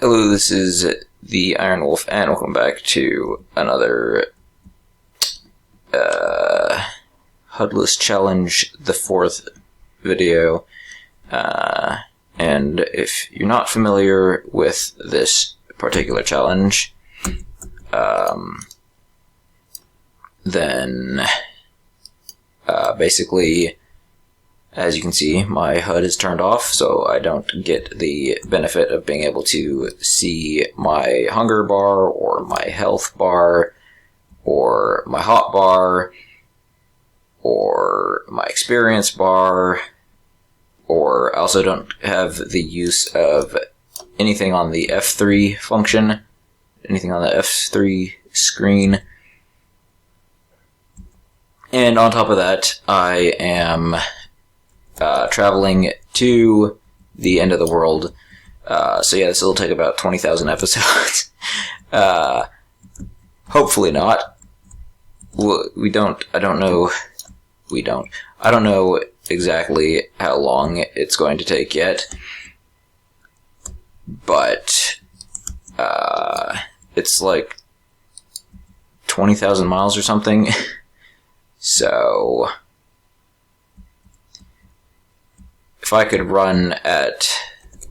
Hello, this is the Iron Wolf, and welcome back to another HUDless Challenge, the fourth video. And if you're not familiar with this particular challenge, then basically, as you can see, my HUD is turned off, so I don't get the benefit of being able to see my hunger bar, or my health bar, or my hot bar, or my experience bar, or I also don't have the use of anything on the F3 function, anything on the F3 screen. And on top of that, I am traveling to the end of the world. So yeah, this will take about 20,000 episodes. Hopefully not. I don't know exactly how long it's going to take yet. But, it's like 20,000 miles or something. So if I could run at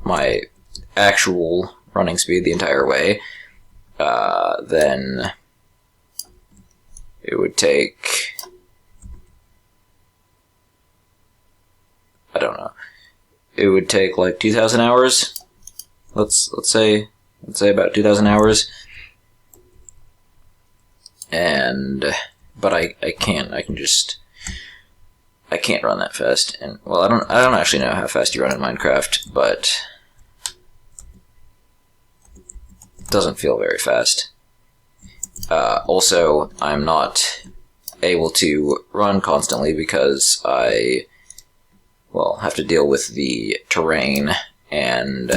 my actual running speed the entire way, then it would take, I don't know, it would take like 2,000 hours. Let's say about 2,000 hours. But I can't run that fast. And well, I don't actually know how fast you run in Minecraft, but it doesn't feel very fast. Also, I'm not able to run constantly because I, well, have to deal with the terrain, and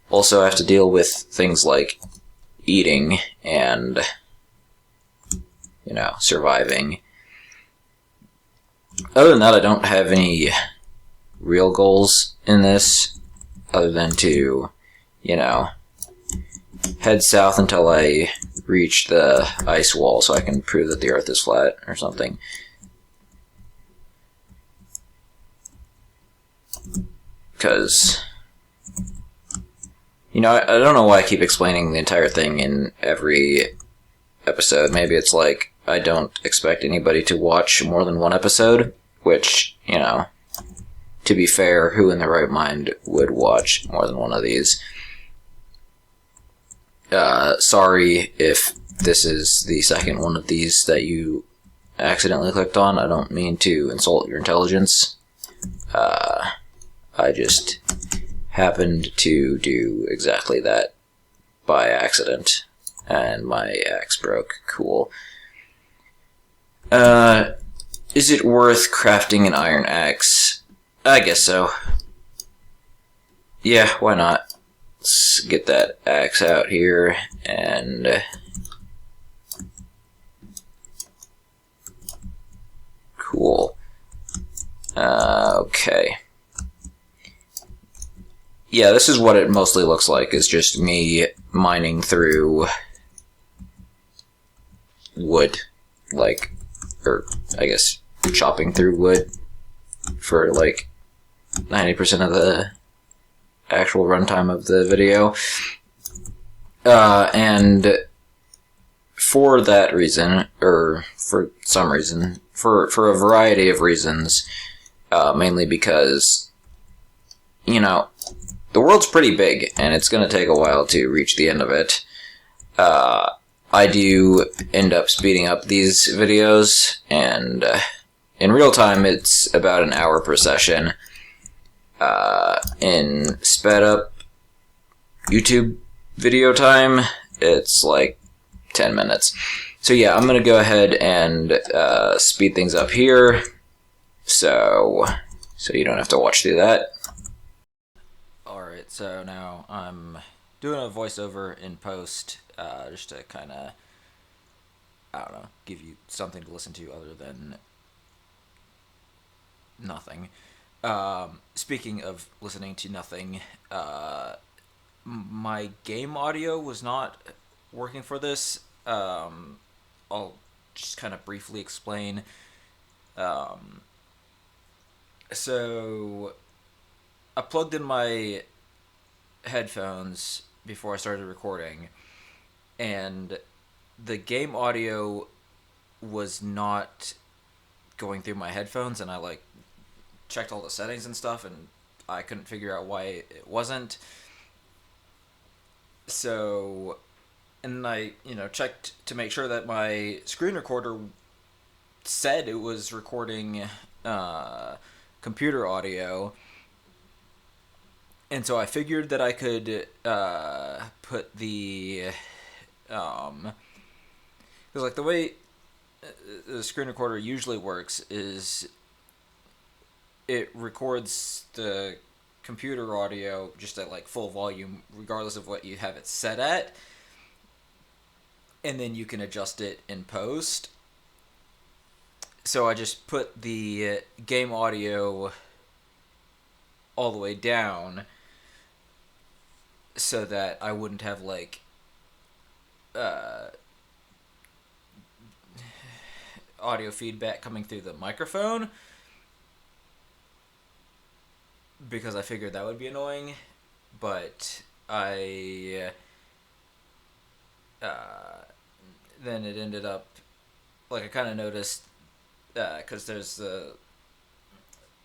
also have to deal with things like eating and, you know, surviving. Other than that, I don't have any real goals in this, other than to, you know, head south until I reach the ice wall so I can prove that the Earth is flat or something. Because, you know, I don't know why I keep explaining the entire thing in every episode. Maybe it's like I don't expect anybody to watch more than one episode, which, you know, to be fair, who in their right mind would watch more than one of these? Sorry if this is the second one of these that you accidentally clicked on. I don't mean to insult your intelligence. I just happened to do exactly that by accident, and my axe broke. Cool. Is it worth crafting an iron axe? I guess so. Yeah, why not? Let's get that axe out here, and cool. Okay. Yeah, this is what it mostly looks like, is just me mining through wood, like, or I guess chopping through wood for like 90% of the actual runtime of the video. And for that reason, or for some reason, for a variety of reasons, mainly because, you know, the world's pretty big, and it's going to take a while to reach the end of it. I do end up speeding up these videos, and in real time it's about an hour per session. In sped up YouTube video time, it's like 10 minutes. So yeah, I'm going to go ahead and speed things up here, so you don't have to watch through that. Alright, so now I'm doing a voiceover in post, just to kind of, I don't know, give you something to listen to other than nothing. Speaking of listening to nothing, my game audio was not working for this. I'll just kind of briefly explain. So I plugged in my headphones before I started recording, and the game audio was not going through my headphones, and I like checked all the settings and stuff, and I couldn't figure out why it wasn't. So, and I, checked to make sure that my screen recorder said it was recording computer audio. And so I figured that I could put the because like the way the screen recorder usually works is it records the computer audio just at like full volume regardless of what you have it set at, and then you can adjust it in post. So I just put the game audio all the way down so that I wouldn't have like audio feedback coming through the microphone, because I figured that would be annoying. But I then it ended up like I kind of noticed because there's a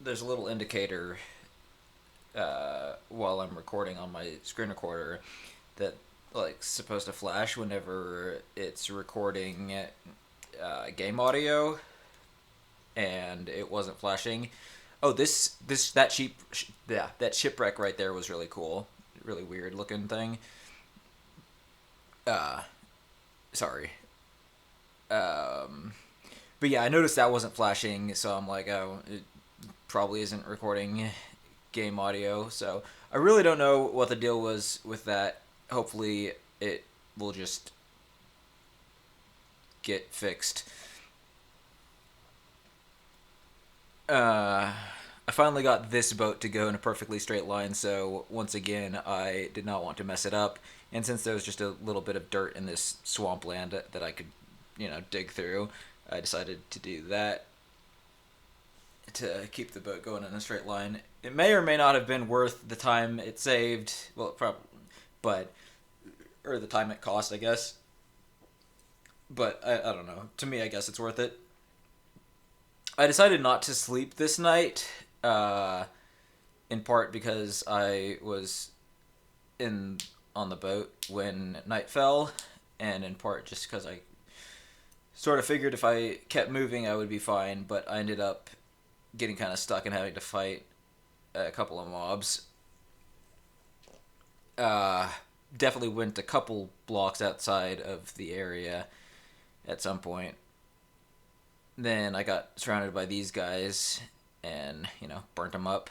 little indicator while I'm recording on my screen recorder that like supposed to flash whenever it's recording game audio, and it wasn't flashing. Oh, that shipwreck right there was really cool, really weird looking thing. Sorry. But yeah, I noticed that wasn't flashing, so I'm like, oh, it probably isn't recording game audio. So I really don't know what the deal was with that. Hopefully it will just get fixed. I finally got this boat to go in a perfectly straight line, so once again I did not want to mess it up. And since there was just a little bit of dirt in this swampland that I could, dig through, I decided to do that to keep the boat going in a straight line. It may or may not have been worth the time it saved. Well, probably, or the time it cost, I guess. But I don't know. To me, I guess it's worth it. I decided not to sleep this night, in part because I was on the boat when night fell, and in part just because I sort of figured if I kept moving I would be fine, but I ended up getting kind of stuck and having to fight a couple of mobs. Definitely went a couple blocks outside of the area at some point. Then I got surrounded by these guys and, burnt them up.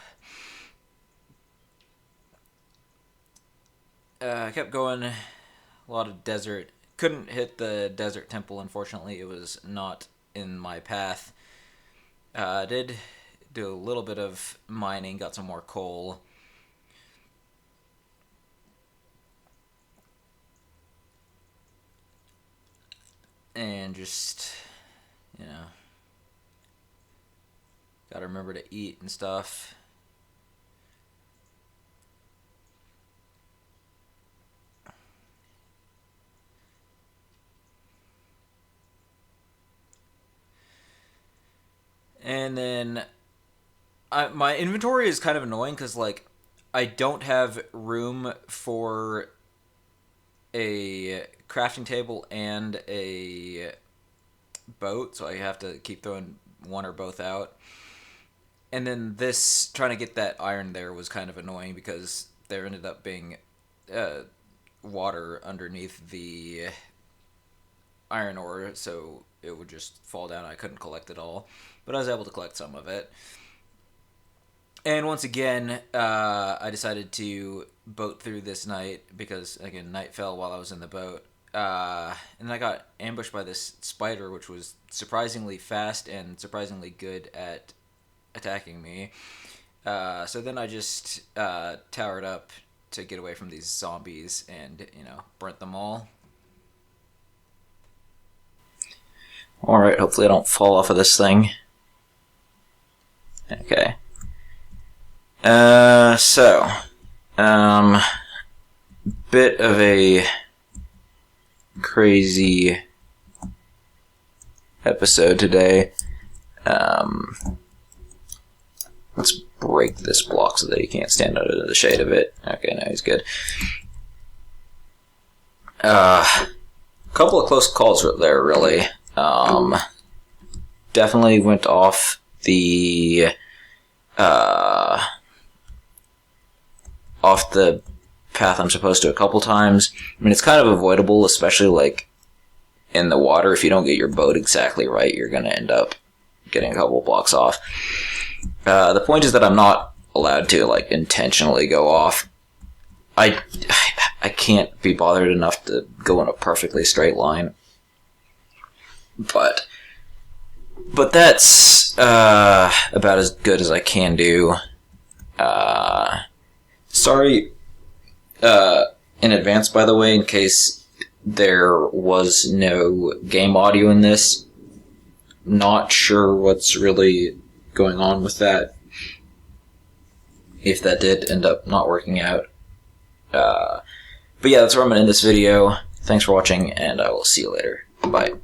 I kept going, a lot of desert. Couldn't hit the desert temple, unfortunately. It was not in my path. Did do a little bit of mining, got some more coal. And just, gotta remember to eat and stuff. And then my inventory is kind of annoying because, like, I don't have room for a crafting table and a boat, so I have to keep throwing one or both out. And then trying to get that iron there was kind of annoying because there ended up being water underneath the iron ore, so it would just fall down. I couldn't collect it all, but I was able to collect some of it. And once again, I decided to boat through this night because, again, night fell while I was in the boat. And I got ambushed by this spider, which was surprisingly fast and surprisingly good at attacking me. So then I just towered up to get away from these zombies and, you know, burnt them all. Alright, hopefully I don't fall off of this thing. Okay. Bit of a crazy episode today. Let's break this block so that he can't stand under the shade of it. Okay, now he's good. Couple of close calls there, really. Definitely went off the path I'm supposed to a couple times. I mean, it's kind of avoidable, especially like in the water. If you don't get your boat exactly right, you're going to end up getting a couple blocks off. The point is that I'm not allowed to like intentionally go off. I can't be bothered enough to go in a perfectly straight line. But that's about as good as I can do. Sorry in advance, by the way, in case there was no game audio in this. Not sure what's really going on with that, if that did end up not working out. But yeah, that's where I'm going to end this video. Thanks for watching, and I will see you later. Bye.